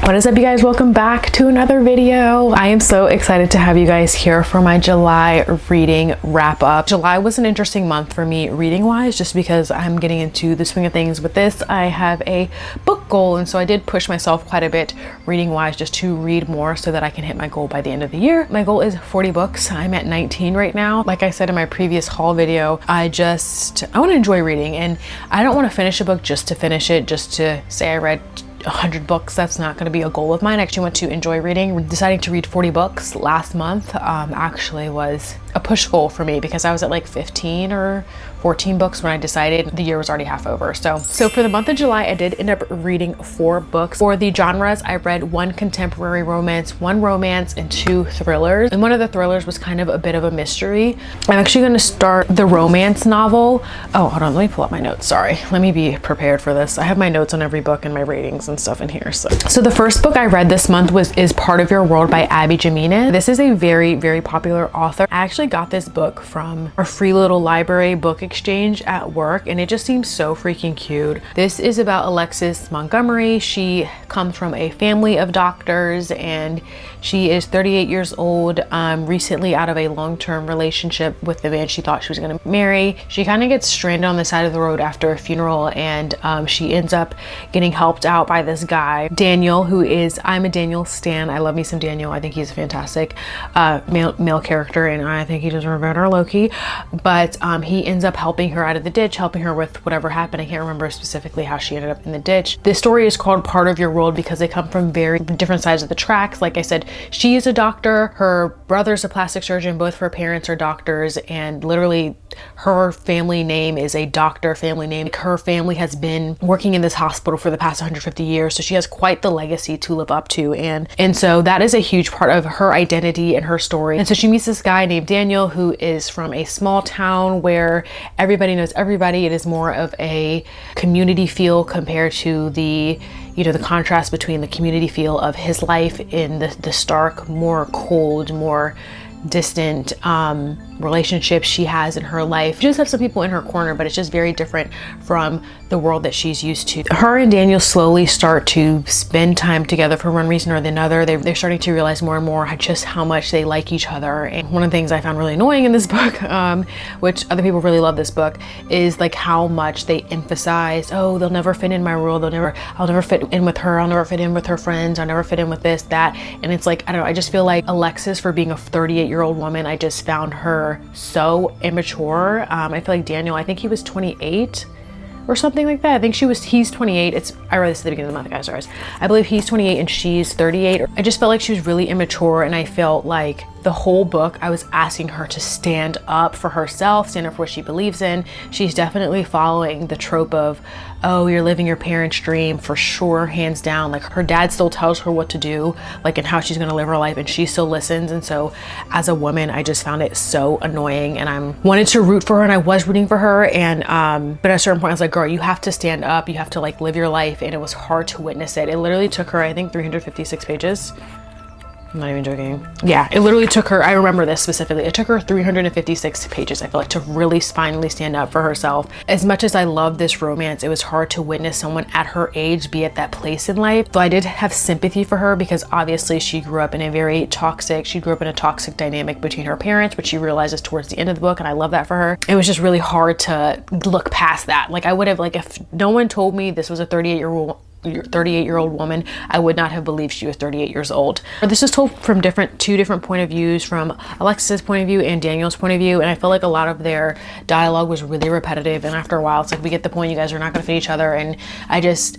What is up, you guys? Welcome back to another video. I am so excited to have you guys here for my July reading wrap up. July was an interesting month for me reading wise, just because I'm getting into the swing of things with this. I have a book goal, and so I did push myself quite a bit reading wise, just to read more so that I can hit my goal by the end of the year. My goal is 40 books. I'm at 19 right now. Like I said in my previous haul video, I want to enjoy reading, and I don't want to finish a book just to finish it, just to say I read 100 books. That's not going to be a goal of mine. I actually want to enjoy reading. Deciding to read 40 books last month actually was a push goal for me, because I was at like 15 or 14 books when I decided. The year was already half over. So for the month of July, I did end up reading 4 books. For the genres, I read 1 contemporary romance, 1 romance, and 2 thrillers. And one of the thrillers was kind of a bit of a mystery. I'm actually going to start the romance novel. Oh, hold on, let me pull up my notes. Sorry, let me be prepared for this. I have my notes on every book and my ratings and stuff in here. So the first book I read this month is Part of Your World by Abby Jimenez. This is a very, very popular author. I actually got this book from our free little library book exchange at work, and it just seems so freaking cute. This is about Alexis Montgomery. She comes from a family of doctors, and she is 38 years old, recently out of a long-term relationship with the man she thought she was going to marry. She kind of gets stranded on the side of the road after a funeral, and she ends up getting helped out by this guy, Daniel, who is, I'm a Daniel stan. I love me some Daniel. I think he's a fantastic male character, and I think he deserves better, low-key. But he ends up helping her out of the ditch, helping her with whatever happened. I can't remember specifically how she ended up in the ditch. This story is called Part of Your World because they come from very different sides of the tracks. Like I said, she is a doctor, her brother's a plastic surgeon, both of her parents are doctors, and literally her family name is a doctor family name. Her family has been working in this hospital for the past 150 years, so she has quite the legacy to live up to, and so that is a huge part of her identity and her story. And so she meets this guy named Daniel, who is from a small town where everybody knows everybody. It is more of a community feel compared to the contrast between the community feel of his life in the stark, more cold, more distant relationships she has in her life. She does have some people in her corner, but it's just very different from the world that she's used to. Her and Daniel slowly start to spend time together for one reason or another. They're starting to realize more and more just how much they like each other. And one of the things I found really annoying in this book, which other people really love this book, is like how much they emphasize, oh, they'll never fit in my world. I'll never fit in with her. I'll never fit in with her friends. I'll never fit in with this, that. And it's like, I don't know, I just feel like Alexis, for being a 38-year-old woman, I just found her so immature. I feel like Daniel, I think he was 28 or something like that. I think he's 28. I read this at the beginning of the month, guys, sorry. I believe he's 28 and she's 38. I just felt like she was really immature, and I felt like the whole book I was asking her to stand up for herself, stand up for what she believes in. She's definitely following the trope of, oh, you're living your parents' dream for sure, hands down. Like, her dad still tells her what to do, like, and how she's gonna live her life, and she still listens. And so as a woman, I just found it so annoying, and I wanted to root for her, and I was rooting for her. And but at a certain point I was like, girl, you have to stand up, you have to like live your life. And it was hard to witness it. It literally took her, I think, 356 pages. I'm not even joking. Yeah, it literally took her, I remember this specifically, it took her 356 pages, I feel like, to really finally stand up for herself. As much as I love this romance, it was hard to witness someone at her age be at that place in life. So I did have sympathy for her, because obviously she grew up in a toxic dynamic between her parents, which she realizes towards the end of the book, and I love that for her. It was just really hard to look past that. Like, I would have, like, if no one told me this was a 38-year-old woman, I would not have believed she was 38 years old. This is told from two different point of views, from Alexis's point of view and Daniel's point of view, and I feel like a lot of their dialogue was really repetitive, and after a while it's like, we get the point, you guys are not gonna fit each other. And I just,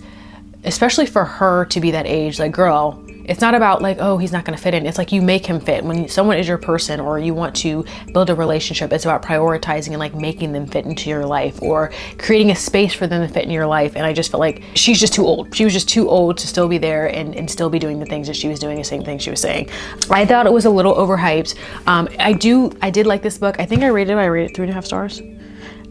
especially for her to be that age, like, girl, it's not about like, oh, he's not going to fit in. It's like, you make him fit. When someone is your person, or you want to build a relationship, it's about prioritizing and like making them fit into your life, or creating a space for them to fit in your life. And I just felt like she's just too old. She was just too old to still be there and still be doing the things that she was doing, the same things she was saying. I thought it was a little overhyped. I did like this book. I think I rated it 3.5 stars.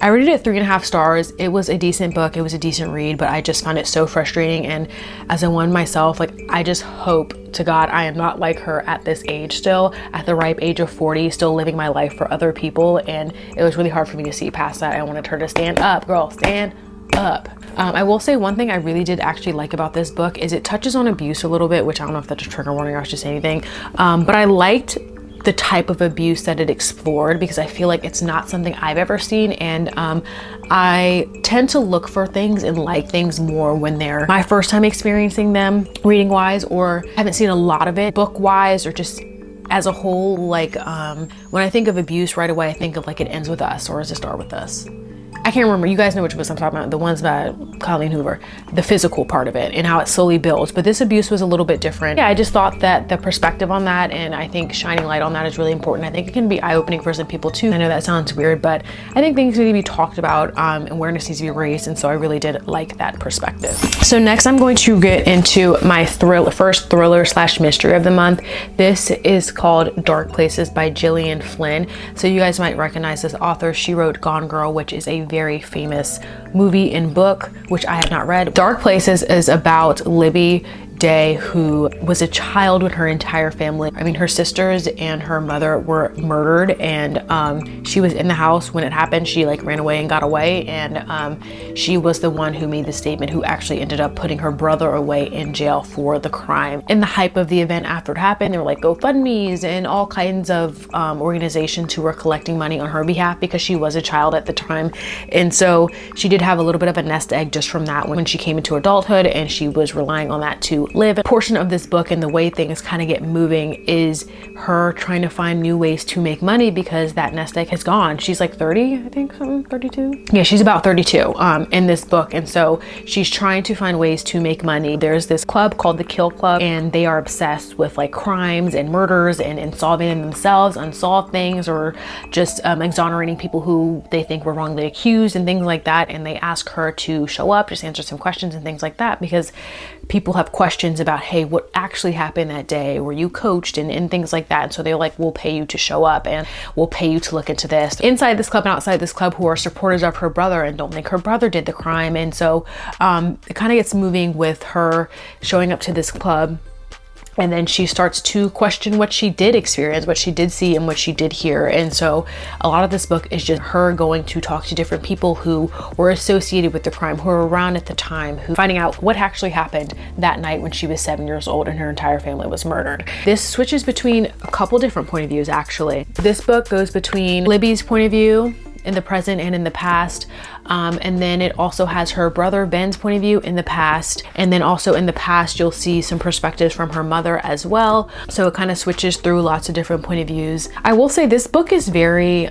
I rated it 3.5 stars. It was a decent book. It was a decent read, but I just found it so frustrating. And as a one myself, like, I just hope to God I am not like her at this age, still at the ripe age of 40, still living my life for other people. And it was really hard for me to see past that. I wanted her to stand up, girl, stand up. I will say one thing I really did actually like about this book is it touches on abuse a little bit, which I don't know if that's a trigger warning or I should say anything, but I liked the type of abuse that it explored because I feel like it's not something I've ever seen, and I tend to look for things and like things more when they're my first time experiencing them reading wise, or haven't seen a lot of it book wise, or just as a whole. Like when I think of abuse right away, I think of like It Ends With Us, or Does It Start With Us? I can't remember. You guys know which books I'm talking about, the ones by Colleen Hoover, the physical part of it and how it slowly builds. But this abuse was a little bit different. Yeah, I just thought that the perspective on that, and I think shining light on that, is really important. I think it can be eye-opening for some people too. I know that sounds weird, but I think things need to be talked about, awareness needs to be raised, and so I really did like that perspective. So next I'm going to get into my first thriller / mystery of the month. This is called Dark Places by Gillian Flynn. So you guys might recognize this author. She wrote Gone Girl, which is a very famous movie and book, which I have not read. Dark Places is about Libby Day, who was a child when her entire family, her sisters and her mother, were murdered, and she was in the house when it happened. She like ran away and got away, and she was the one who made the statement, who actually ended up putting her brother away in jail for the crime. In the hype of the event after it happened, there were like GoFundMes and all kinds of organizations who were collecting money on her behalf because she was a child at the time, and so she did have a little bit of a nest egg just from that when she came into adulthood, and she was relying on that to live. A portion of this book and the way things kind of get moving is her trying to find new ways to make money because that nest egg has gone. She's like 30, I think, something, 32. Yeah, she's about 32 in this book, and so she's trying to find ways to make money. There's this club called the Kill Club, and they are obsessed with like crimes and murders and solving them themselves, unsolved things, or just exonerating people who they think were wrongly accused and things like that. And they ask her to show up, just answer some questions and things like that, because people have questions about, hey, what actually happened that day? Were you coached? And things like that. And so they're like, we'll pay you to show up, and we'll pay you to look into this. Inside this club and outside this club, who are supporters of her brother and don't think her brother did the crime. And so it kind of gets moving with her showing up to this club. And then she starts to question what she did experience, what she did see, and what she did hear. And so a lot of this book is just her going to talk to different people who were associated with the crime, who were around at the time, who finding out what actually happened that night when she was 7 years old and her entire family was murdered. This switches between a couple different point of views, actually. This book goes between Libby's point of view in the present and in the past, and then it also has her brother Ben's point of view in the past, and then also in the past you'll see some perspectives from her mother as well. So it kind of switches through lots of different point of views. I will say this book is very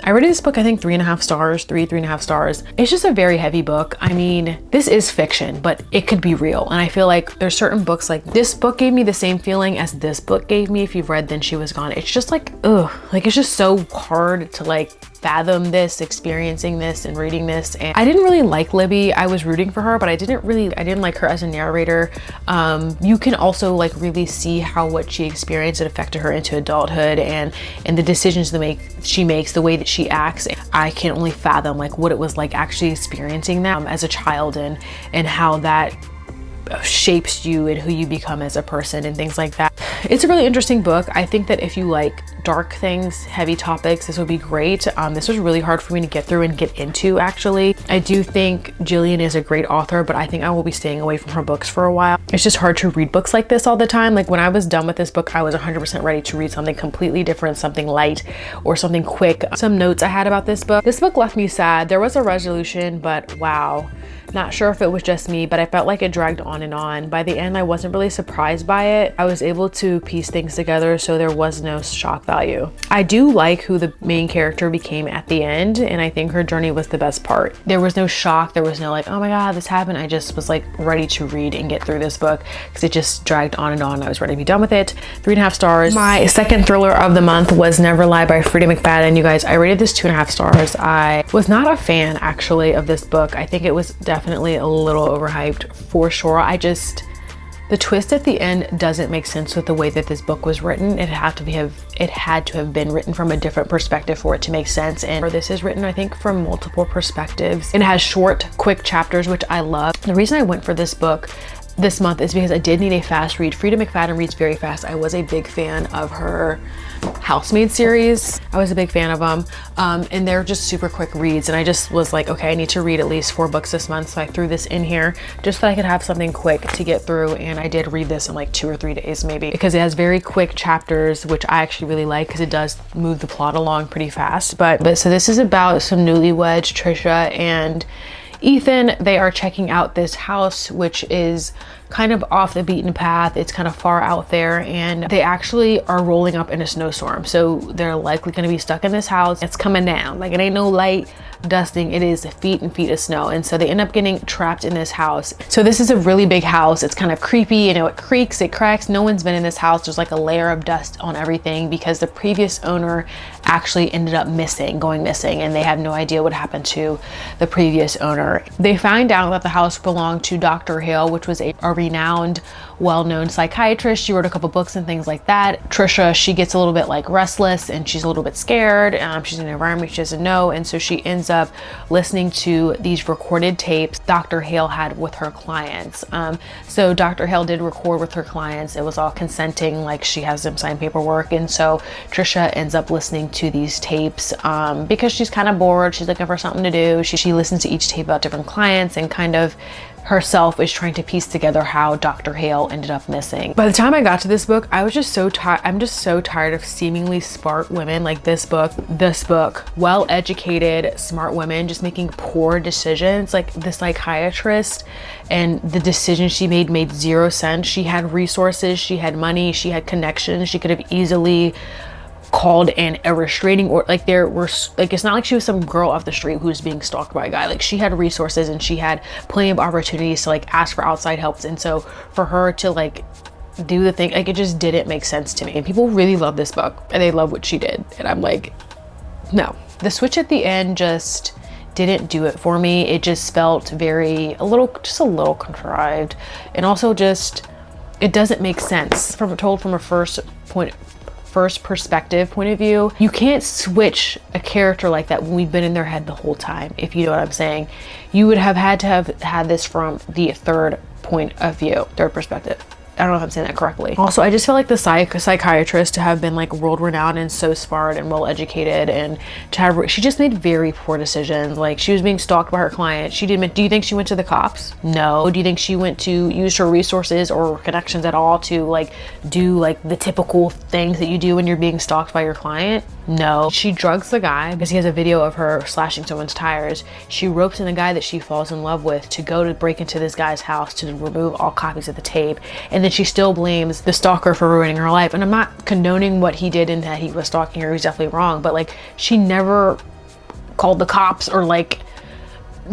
I rated this book, I think 3.5 stars, 3.5 stars. It's just a very heavy book. This is fiction, but it could be real. And I feel like there's certain books, like this book gave me the same feeling as this book gave me. If you've read Then She Was Gone, it's just like, ugh, like it's just so hard to like fathom this, experiencing this and reading this. And I didn't really like Libby. I was rooting for her, but I didn't like her as a narrator. You can also like really see how what she experienced, it affected her into adulthood, and the decisions she makes, the way that she acts. I can only fathom like what it was like actually experiencing that as a child, and how that shapes you and who you become as a person and things like that. It's a really interesting book. I think that if you like dark things, heavy topics, this would be great. This was really hard for me to get through and get into, actually. I do think Gillian is a great author, but I think I will be staying away from her books for a while. It's just hard to read books like this all the time. Like when I was done with this book, I was 100% ready to read something completely different, something light or something quick. Some notes I had about this book. This book left me sad. There was a resolution, but wow. Not sure if it was just me, but I felt like it dragged on and on. By the end, I wasn't really surprised by it. I was able to piece things together, so there was no shock value. I do like who the main character became at the end, and I think her journey was the best part. There was no shock. There was no like, oh my God, this happened. I just was like ready to read and get through this book because it just dragged on and on. I was ready to be done with it. 3.5 stars. My second thriller of the month was Never Lie by Freida McFadden. You guys, I rated this 2.5 stars. I was not a fan actually of this book. I think it was definitely a little overhyped for sure. The twist at the end doesn't make sense with the way that this book was written. It had to have been written from a different perspective for it to make sense. And this is written, I think, from multiple perspectives. It has short, quick chapters, which I love. The reason I went for this book this month is because I did need a fast read. Frida McFadden reads very fast. I was a big fan of her Housemaid series. I was a big fan of them, and they're just super quick reads, and I just was like, okay, I need to read at least 4 books this month, so I threw this in here just so I could have something quick to get through. And I did read this in like 2 or 3 days maybe, because it has very quick chapters, which I actually really like because it does move the plot along pretty fast. But so this is about some newlyweds, Trisha and Ethan. They are checking out this house, which is kind of off the beaten path. It's kind of far out there, and they actually are rolling up in a snowstorm. So they're likely going to be stuck in this house. It's coming down. Like, it ain't no light dusting. It is feet and feet of snow. And so they end up getting trapped in this house. So this is a really big house. It's kind of creepy. You know, it creaks, it cracks. No one's been in this house. There's like a layer of dust on everything because the previous owner actually ended up going missing, and they have no idea what happened to the previous owner. They find out that the house belonged to Dr. Hale, which was a renowned, well-known psychiatrist. She wrote a couple books and things like that. Trisha, she gets a little bit like restless, and she's a little bit scared. She's in an environment she doesn't know, and so she ends up listening to these recorded tapes Dr. Hale had with her clients. So Dr. Hale did record with her clients. It was all consenting, like she has them sign paperwork, and so Trisha ends up listening to these tapes because she's kind of bored. She's looking for something to do. She listens to each tape about different clients, and kind of herself is trying to piece together how Dr. Hale ended up missing. By the time I got to this book, I was just so tired. I'm just so tired of seemingly smart women like this book, well-educated, smart women just making poor decisions. Like the psychiatrist, and the decision she made 0 sense. She had resources, she had money, she had connections. She could have easily called in a restraining order. Like, there were like, it's not like she was some girl off the street who was being stalked by a guy. Like, she had resources and she had plenty of opportunities to like ask for outside help. And so for her to like do the thing, like, it just didn't make sense to me. And people really love this book and they love what she did, and I'm like, no. The switch at the end just didn't do it for me. It just felt a little contrived, and also just, it doesn't make sense told from a first perspective point of view. You can't switch a character like that when we've been in their head the whole time, if you know what I'm saying. You would have had to have had this from the third perspective. I don't know if I'm saying that correctly. Also, I just feel like the psychiatrist to have been like world renowned and so smart and well educated, and to have, she just made very poor decisions. Like, she was being stalked by her client. Do you think she went to the cops? No. Do you think she went to use her resources or connections at all to like do like the typical things that you do when you're being stalked by your client? No. She drugs the guy because he has a video of her slashing someone's tires. She ropes in a guy that she falls in love with to go to break into this guy's house to remove all copies of the tape. And then she still blames the stalker for ruining her life. And I'm not condoning what he did and that he was stalking her. He's definitely wrong. But like, she never called the cops or like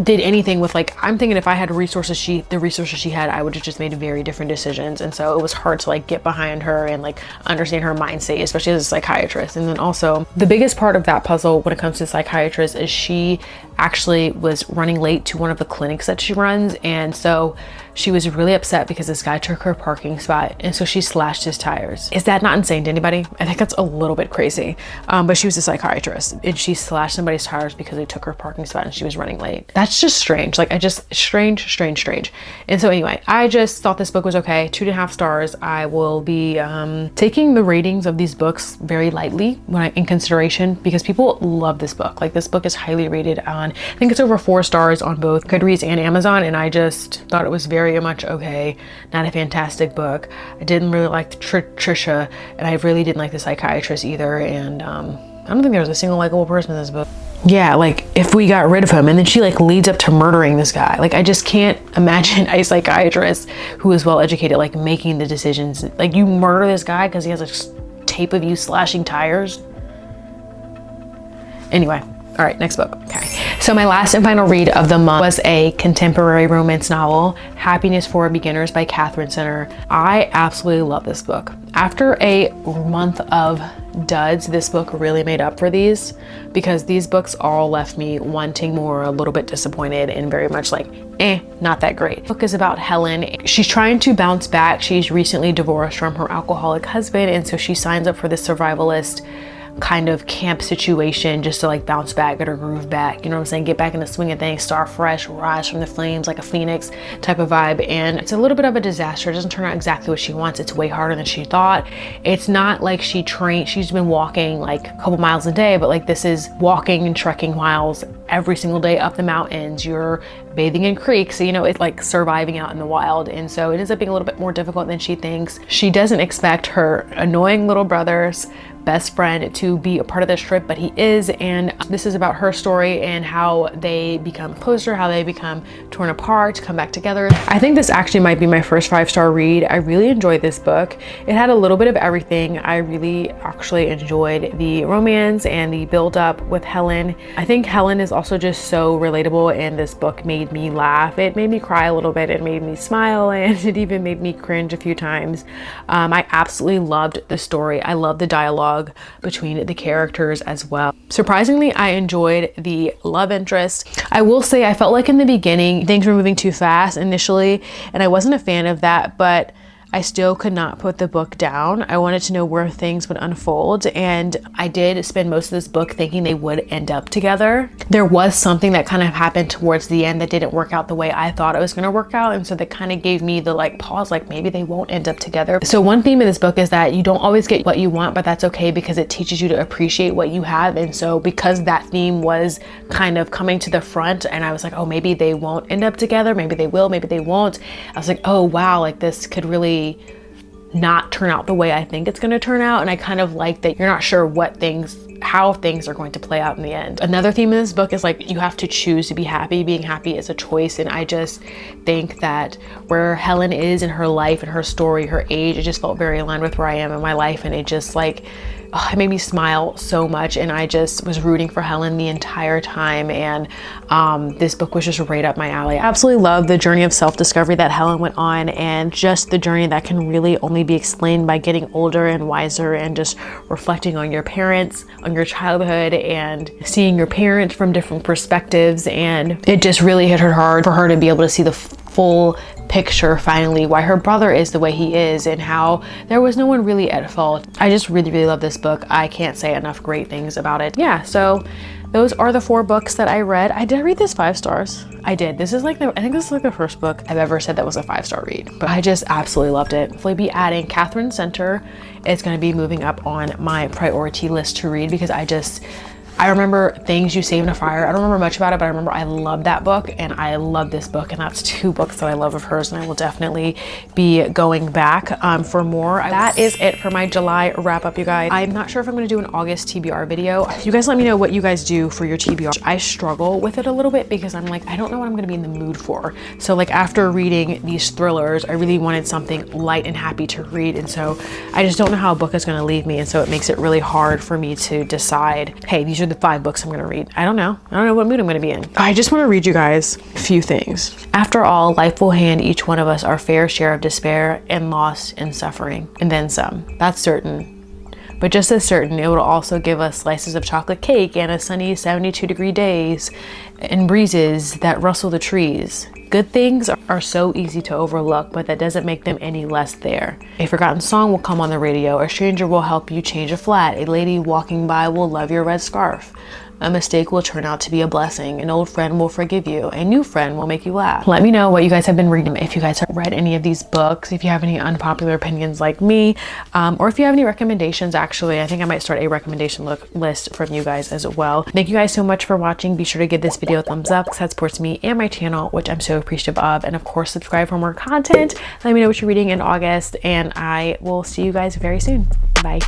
did anything with, like, I'm thinking if I had the resources she had, I would have just made very different decisions. And so it was hard to like get behind her and like understand her mind state, especially as a psychiatrist. And then also the biggest part of that puzzle when it comes to psychiatrists is she actually was running late to one of the clinics that she runs, and so she was really upset because this guy took her parking spot, and so she slashed his tires. Is that not insane to anybody? I think that's a little bit crazy. But she was a psychiatrist and she slashed somebody's tires because they took her parking spot and she was running late. That's just strange. Like, strange. And so anyway, I just thought this book was okay. 2.5 stars. I will be taking the ratings of these books very lightly in consideration, because people love this book. Like, this book is highly rated on, I think it's over 4 stars on both Goodreads and Amazon, and I just thought it was very much okay. Not a fantastic book. I didn't really like Trisha, and I really didn't like the psychiatrist either, and I don't think there was a single likable person in this book. Yeah, like, if we got rid of him and then she like leads up to murdering this guy, like, I just can't imagine a psychiatrist who is well educated like making the decisions. Like, you murder this guy because he has a tape of you slashing tires. Anyway, all right, next book. Okay, so my last and final read of the month was a contemporary romance novel, Happiness for Beginners by Catherine Center. I absolutely love this book. After a month of duds, this book really made up for these, because these books all left me wanting more, a little bit disappointed, and very much like, not that great. The book is about Helen. She's trying to bounce back. She's recently divorced from her alcoholic husband, and so she signs up for this survivalist kind of camp situation just to like bounce back, get her groove back, you know what I'm saying, get back in the swing of things, start fresh, rise from the flames like a phoenix type of vibe. And it's a little bit of a disaster. It doesn't turn out exactly what she wants. It's way harder than she thought. It's not like she's been walking like a couple miles a day, but like this is walking and trekking miles every single day up the mountains. You're bathing in creeks, so you know, it's like surviving out in the wild. And so it ends up being a little bit more difficult than she thinks. She doesn't expect her annoying little brother's best friend to be a part of this trip, but he is. And this is about her story and how they become closer, how they become torn apart, come back together. I think this actually might be my first 5-star read. I really enjoyed this book. It had a little bit of everything. I really actually enjoyed the romance and the build up with Helen. I think Helen is also just so relatable, and this book made me laugh. It made me cry a little bit. It made me smile, and it even made me cringe a few times. I absolutely loved the story. I loved the dialogue between the characters as well. Surprisingly, I enjoyed the love interest. I will say I felt like in the beginning things were moving too fast initially, and I wasn't a fan of that, but I still could not put the book down. I wanted to know where things would unfold, and I did spend most of this book thinking they would end up together. There was something that kind of happened towards the end that didn't work out the way I thought it was going to work out, and so that kind of gave me the like pause, like maybe they won't end up together. So one theme of this book is that you don't always get what you want, but that's okay because it teaches you to appreciate what you have. And so because that theme was kind of coming to the front, and I was like, oh, maybe they won't end up together, maybe they will, maybe they won't, I was like, oh wow, like this could really not turn out the way I think it's going to turn out. And I kind of like that you're not sure how things are going to play out in the end. Another theme in this book is like you have to choose to be happy. Being happy is a choice, and I just think that where Helen is in her life and her story, her age, it just felt very aligned with where I am in my life, and it just like it made me smile so much, and I just was rooting for Helen the entire time. And this book was just right up my alley. I absolutely love the journey of self-discovery that Helen went on, and just the journey that can really only be explained by getting older and wiser and just reflecting on your parents, on your childhood, and seeing your parents from different perspectives. And it just really hit her hard for her to be able to see the full picture finally, why her brother is the way he is, and how there was no one really at fault. I just really love this book. I can't say enough great things about it. Yeah, so those are the 4 books that I read. I did read this 5 stars. I did. This is like I think this is like the first book I've ever said that was a 5-star read, but I just absolutely loved it. Hopefully be adding Catherine Center. It's going to be moving up on my priority list to read, because I remember Things You Save in a Fire. I don't remember much about it, but I remember I loved that book, and I love this book, and that's 2 books that I love of hers, and I will definitely be going back for more. That is it for my July wrap up, you guys. I'm not sure if I'm going to do an August TBR video. You guys let me know what you guys do for your TBR. I struggle with it a little bit because I'm like, I don't know what I'm going to be in the mood for. So like after reading these thrillers, I really wanted something light and happy to read, and so I just don't know how a book is going to leave me, and so it makes it really hard for me to decide, hey, these are the 5 books I'm going to read. I don't know what mood I'm going to be in. I just want to read you guys a few things. After all, life will hand each one of us our fair share of despair and loss and suffering, and then some. That's certain. But just as certain, it will also give us slices of chocolate cake and a sunny 72-degree days and breezes that rustle the trees. Good things are so easy to overlook, but that doesn't make them any less there. A forgotten song will come on the radio. A stranger will help you change a flat. A lady walking by will love your red scarf. A mistake will turn out to be a blessing. An old friend will forgive you. A new friend will make you laugh. Let me know what you guys have been reading. If you guys have read any of these books, if you have any unpopular opinions like me, or if you have any recommendations. Actually, I think I might start a recommendation list from you guys as well. Thank you guys so much for watching. Be sure to give this video a thumbs up because that supports me and my channel, which I'm so appreciative of. And of course, subscribe for more content. Let me know what you're reading in August, and I will see you guys very soon. Bye.